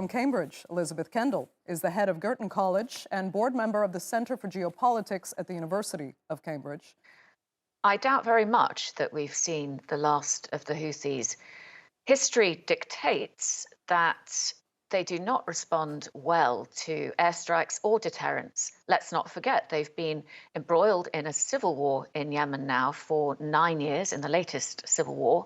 From Cambridge, Elisabeth Kendall is the head of Girton College and board member of the Center for Geopolitics at the University of Cambridge. I doubt very much that we've seen the last of the Houthis. History dictates that they do not respond well to airstrikes or deterrence. Let's not forget they've been embroiled in a civil war in Yemen now for 9 years, in the latest civil war,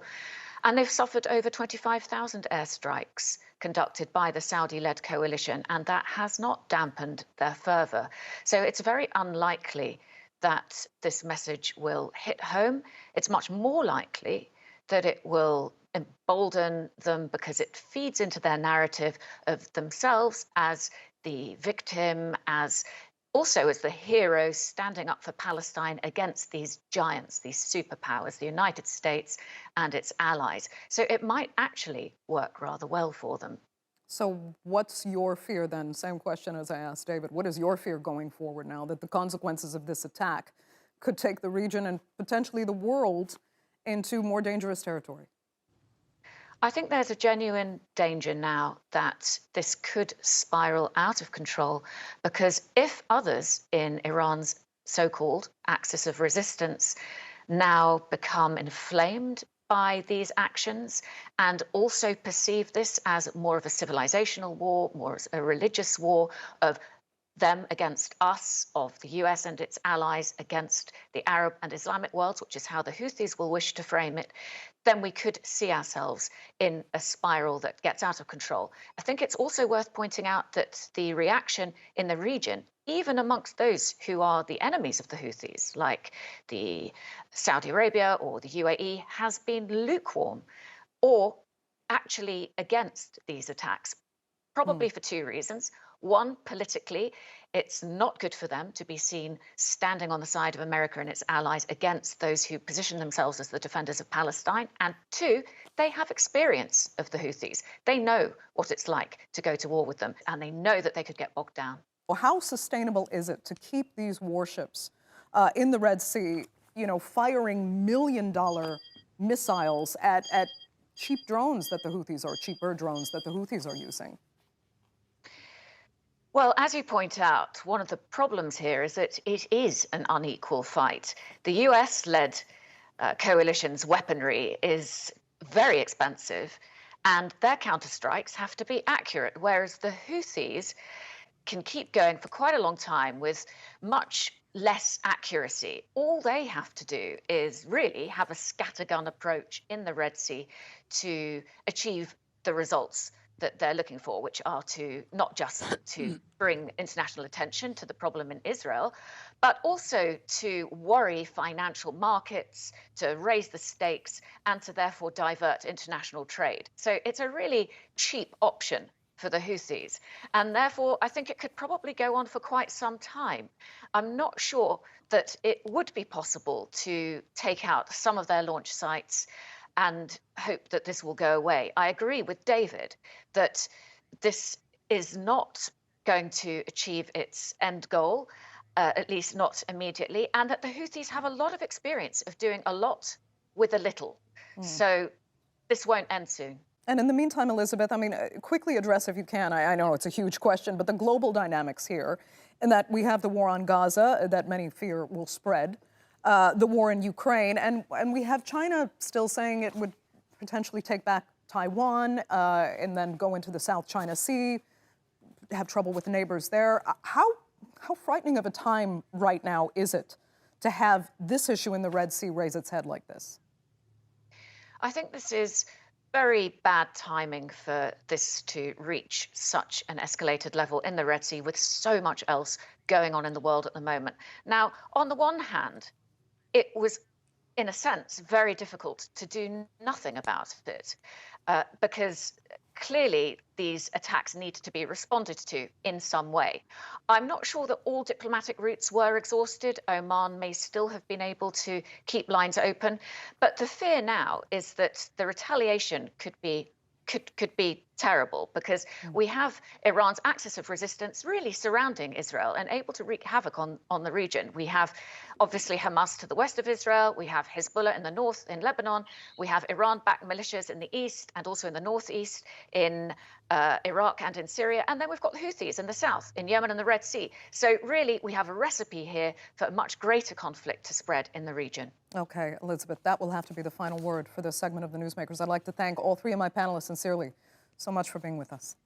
and they've suffered over 25,000 airstrikes conducted by the Saudi-led coalition, and that has not dampened their fervour. So it's very unlikely that this message will hit home. It's much more likely that it will embolden them because it feeds into their narrative of themselves as the victim, as also as the hero standing up for Palestine against these giants, these superpowers, the United States and its allies. So it might actually work rather well for them. So what's your fear then? Same question as I asked David. What is your fear going forward now that the consequences of this attack could take the region and potentially the world into more dangerous territory? I think there's a genuine danger now that this could spiral out of control, because if others in Iran's so-called axis of resistance now become inflamed by these actions and also perceive this as more of a civilizational war, more as a religious war of them against us, of the US and its allies against the Arab and Islamic worlds, which is how the Houthis will wish to frame it, then we could see ourselves in a spiral that gets out of control. I think it's also worth pointing out that the reaction in the region, even amongst those who are the enemies of the Houthis, like the Saudi Arabia or the UAE, has been lukewarm or actually against these attacks, probably for two reasons. One, politically, it's not good for them to be seen standing on the side of America and its allies against those who position themselves as the defenders of Palestine. And two, they have experience of the Houthis. They know what it's like to go to war with them, and they know that they could get bogged down. Well, how sustainable is it to keep these warships in the Red Sea, firing million-dollar missiles at cheap drones that the Houthis are, cheaper drones that the Houthis are using? Well, as you point out, one of the problems here is that it is an unequal fight. The US-led coalition's weaponry is very expensive, and their counterstrikes have to be accurate, whereas the Houthis can keep going for quite a long time with much less accuracy. All they have to do is really have a scattergun approach in the Red Sea to achieve the results that they're looking for, which are to not just to bring international attention to the problem in Israel, but also to worry financial markets, to raise the stakes, and to therefore divert international trade. So it's a really cheap option for the Houthis. And therefore, I think it could probably go on for quite some time. I'm not sure that it would be possible to take out some of their launch sites and hope that this will go away. I agree with David that this is not going to achieve its end goal, at least not immediately, and that the Houthis have a lot of experience of doing a lot with a little. So this won't end soon. And in the meantime, Elisabeth, quickly address, if you can, I know it's a huge question, but the global dynamics here, in that we have the war on Gaza that many fear will spread, the war in Ukraine, and we have China still saying it would potentially take back Taiwan and then go into the South China Sea, have trouble with neighbors there. How frightening of a time right now is it to have this issue in the Red Sea raise its head like this? I think this is very bad timing for this to reach such an escalated level in the Red Sea with so much else going on in the world at the moment. Now, on the one hand, it was, in a sense, very difficult to do nothing about it because clearly these attacks needed to be responded to in some way. I'm not sure that all diplomatic routes were exhausted. Oman may still have been able to keep lines open. But the fear now is that the retaliation could be terrible, because we have Iran's axis of resistance really surrounding Israel and able to wreak havoc on the region. We have obviously Hamas to the west of Israel. We have Hezbollah in the north in Lebanon. We have Iran-backed militias in the east and also in the northeast in Iraq and in Syria. And then we've got the Houthis in the south, in Yemen and the Red Sea. So really, we have a recipe here for a much greater conflict to spread in the region. Okay, Elisabeth, that will have to be the final word for this segment of the Newsmakers. I'd like to thank all three of my panelists sincerely so much for being with us.